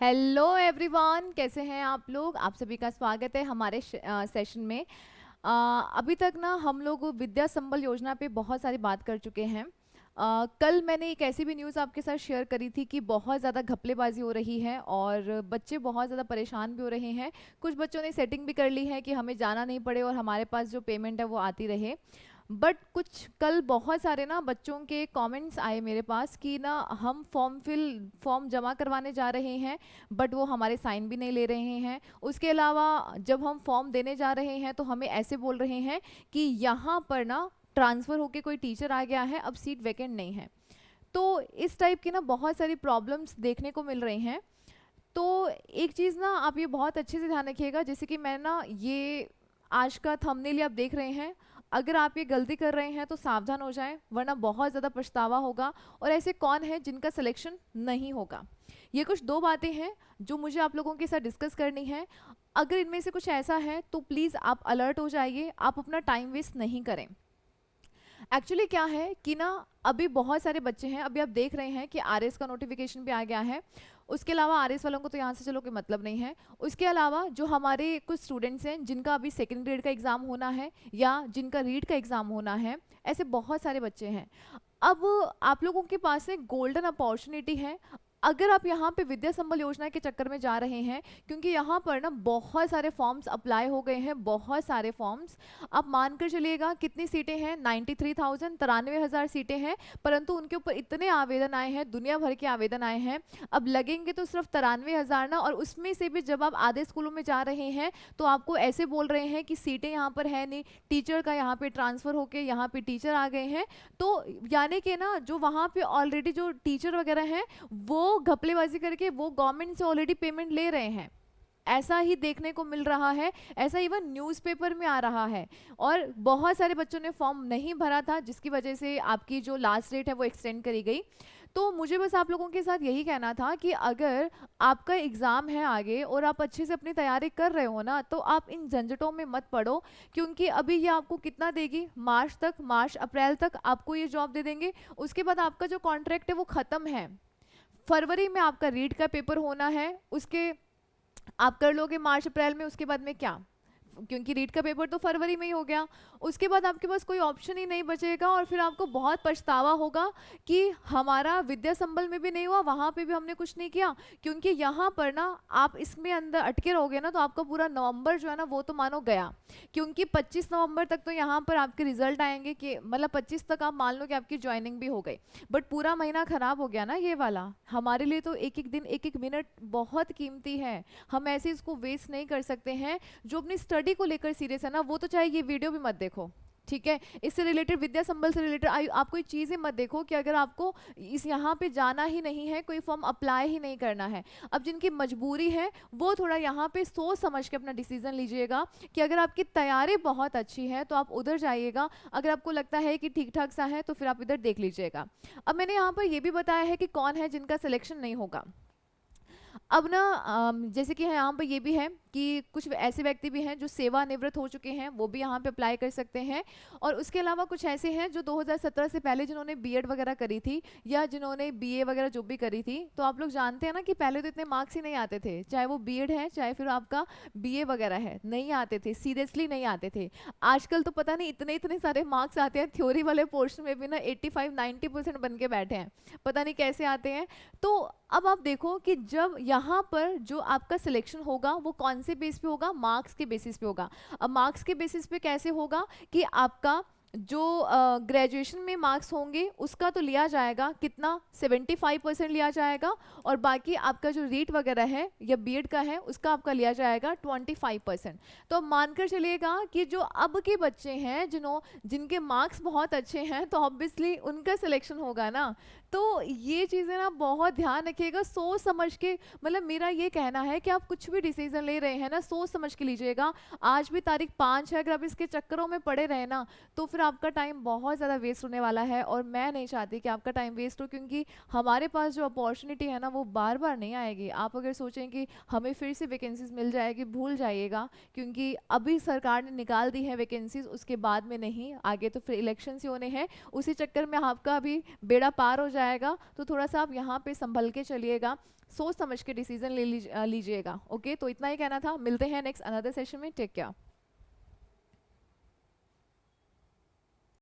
Hello everyone, कैसे हैं आप लोग। आप सभी का स्वागत है हमारे सेशन में। अभी तक ना हम लोग विद्या संबल योजना पे बहुत सारी बात कर चुके हैं। कल मैंने एक ऐसी भी न्यूज़ आपके साथ शेयर करी थी कि बहुत ज़्यादा घपलेबाजी हो रही है और बच्चे बहुत ज़्यादा परेशान भी हो रहे हैं। कुछ बच्चों ने सेटिंग भी कर ली है कि हमें जाना नहीं पड़े और हमारे पास जो पेमेंट है वो आती रहे। बट कुछ कल बहुत सारे ना बच्चों के कमेंट्स आए मेरे पास कि ना हम फॉर्म जमा करवाने जा रहे हैं बट वो हमारे साइन भी नहीं ले रहे हैं। उसके अलावा जब हम फॉर्म देने जा रहे हैं तो हमें ऐसे बोल रहे हैं कि यहाँ पर ना ट्रांसफ़र होके कोई टीचर आ गया है, अब सीट वैकेंट नहीं है। तो इस टाइप की ना बहुत सारी प्रॉब्लम्स देखने को मिल रही हैं। तो एक चीज़ ना आप ये बहुत अच्छे से ध्यान रखिएगा, जैसे कि मैं ना ये आज का थंबनेल आप देख रहे हैं, अगर आप ये गलती कर रहे हैं तो सावधान हो जाएं, वरना बहुत ज़्यादा पछतावा होगा। और ऐसे कौन है जिनका सिलेक्शन नहीं होगा, ये कुछ दो बातें हैं जो मुझे आप लोगों के साथ डिस्कस करनी है। अगर इनमें से कुछ ऐसा है तो प्लीज़ आप अलर्ट हो जाइए, आप अपना टाइम वेस्ट नहीं करें। एक्चुअली क्या है कि ना अभी बहुत सारे बच्चे हैं, अभी आप देख रहे हैं कि आरएस का नोटिफिकेशन भी आ गया है। उसके अलावा आरएस वालों को तो यहाँ से चलो कोई मतलब नहीं है। उसके अलावा जो हमारे कुछ स्टूडेंट्स हैं जिनका अभी सेकेंड ग्रेड का एग्ज़ाम होना है या जिनका रीड का एग्ज़ाम होना है, ऐसे बहुत सारे बच्चे हैं। अब आप लोगों के पास एक गोल्डन अपॉर्चुनिटी है। अगर आप यहाँ पे विद्या संबल योजना के चक्कर में जा रहे हैं, क्योंकि यहाँ पर ना बहुत सारे फॉर्म्स अप्लाई हो गए हैं, बहुत सारे फॉर्म्स। आप मानकर चलिएगा कितनी सीटें हैं, 93,000 93,000 सीटें हैं, परंतु उनके ऊपर इतने आवेदन आए हैं, दुनिया भर के आवेदन आए हैं। अब लगेंगे तो सिर्फ 93,000 ना, और उसमें से भी जब आप आधे स्कूलों में जा रहे हैं तो आपको ऐसे बोल रहे हैं कि सीटें यहाँ पर है नहीं, टीचर का यहाँ पे ट्रांसफ़र होके यहाँ पे टीचर आ गए हैं। तो यानी कि ना जो वहाँ पे ऑलरेडी जो टीचर वगैरह हैं वो घपलेबाजी करके वो गवर्नमेंट से ऑलरेडी पेमेंट ले रहे हैं। ऐसा ही देखने को मिल रहा है, ऐसा इवन न्यूज़पेपर में आ रहा है। और बहुत सारे बच्चों ने फॉर्म नहीं भरा था, जिसकी वजह से आपकी जो लास्ट डेट है वो एक्सटेंड करी गई। तो मुझे बस आप लोगों के साथ यही कहना था कि अगर आपका एग्ज़ाम है आगे और आप अच्छे से अपनी तैयारी कर रहे हो ना, तो आप इन झंझटों में मत पड़ो। क्योंकि अभी ये आपको कितना देगी, मार्च तक, मार्च अप्रैल तक आपको ये जॉब दे देंगे। उसके बाद आपका जो कॉन्ट्रैक्ट है वो ख़त्म है। फरवरी में आपका रीड का पेपर होना है, उसके आप कर लोगे मार्च अप्रैल में। उसके बाद में क्या, क्योंकि रीट का पेपर तो फरवरी में ही हो गया, उसके बाद आपके पास कोई ऑप्शन ही नहीं बचेगा और फिर आपको बहुत पछतावा होगा कि हमारा विद्या संबल में भी नहीं हुआ, वहाँ पे भी हमने कुछ नहीं किया। क्योंकि यहाँ पर ना आप इसमें अंदर अटके रहोगे ना तो आपका पूरा नवंबर जो है ना वो तो मानो गया। क्योंकि 25 नवंबर तक तो यहाँ पर आपके रिजल्ट आएंगे, कि मतलब 25 तक आप मान लो कि आपकी ज्वाइनिंग भी हो गई, बट पूरा महीना खराब हो गया ना ये वाला। हमारे लिए तो एक एक दिन, एक एक मिनट बहुत कीमती है, हम ऐसे इसको वेस्ट नहीं कर सकते हैं। जो अपनी स्टडी को लेकर सीरियस है ना, वो तो चाहे ये वीडियो भी मत देखो, ठीक है। इससे रिलेटेड, विद्या संबल से रिलेटेड आप कोई चीज़ें मत देखो, कि अगर आपको इस यहाँ पे जाना ही नहीं है, कोई फॉर्म अप्लाई ही नहीं करना है। अब जिनकी मजबूरी है वो थोड़ा यहाँ पे सोच समझ के अपना डिसीजन लीजिएगा, कि अगर आपकी तैयारी बहुत अच्छी है तो आप उधर जाइएगा, अगर आपको लगता है कि ठीक ठाक सा है तो फिर आप इधर देख लीजिएगा। अब मैंने यहाँ पर ये भी बताया है कि कौन है जिनका सिलेक्शन नहीं होगा। अब ना जैसे कि यहाँ पर ये भी है कि कुछ ऐसे व्यक्ति भी हैं जो सेवानिवृत्त हो चुके हैं, वो भी यहाँ पे अप्लाई कर सकते हैं। और उसके अलावा कुछ ऐसे हैं जो 2017 से पहले जिन्होंने बीएड वगैरह करी थी या जिन्होंने बीए वगैरह जो भी करी थी। तो आप लोग जानते हैं ना कि पहले तो इतने मार्क्स ही नहीं आते थे, चाहे वो बीएड है चाहे फिर आपका बीए वगैरह है, नहीं आते थे, सीरियसली नहीं आते थे। आजकल तो पता नहीं इतने इतने सारे मार्क्स आते हैं, थ्योरी वाले पोर्शन में भी ना 85-90% बन के बैठे हैं, पता नहीं कैसे आते हैं। तो अब आप देखो कि जब यहाँ पर जो आपका सिलेक्शन होगा वो कौन से बेस पे होगा, मार्क्स के बेसिस पे होगा। अब मार्क्स के बेसिस पे कैसे होगा कि आपका जो ग्रेजुएशन में मार्क्स होंगे उसका तो लिया जाएगा कितना, 75% लिया जाएगा, और बाकी आपका जो रीट वगैरह है या बीएड का है उसका आपका लिया जाएगा 25%। तो अब मानकर चलिएगा कि जो अब के बच्चे हैं जिनके मार्क्स बहुत अच्छे हैं तो ऑब्वियसली उनका सिलेक्शन होगा ना। तो ये चीज़ें ना बहुत ध्यान रखिएगा, सोच समझ के। मतलब मेरा ये कहना है कि आप कुछ भी डिसीजन ले रहे हैं ना, सोच समझ के लीजिएगा। आज भी तारीख 5 है, अगर आप इसके चक्करों में पड़े रहे ना तो फिर फिर आपका टाइम बहुत ज़्यादा वेस्ट होने वाला है, और मैं नहीं चाहती कि आपका टाइम वेस्ट हो, क्योंकि हमारे पास जो अपॉर्चुनिटी है ना वो बार बार नहीं आएगी। आप अगर सोचें कि हमें फिर से वैकेंसीज मिल जाएगी, भूल जाइएगा, क्योंकि अभी सरकार ने निकाल दी है वैकेंसीज, उसके बाद में नहीं, आगे तो फिर इलेक्शंस ही होने हैं, उसी चक्कर में आपका भी बेड़ा पार हो जाएगा। तो थोड़ा सा आप यहाँ पे संभल के चलिएगा, सोच समझ के डिसीजन लीजिएगा। ओके, तो इतना ही कहना था, मिलते हैं नेक्स्ट अनदर सेशन में, टेक केयर।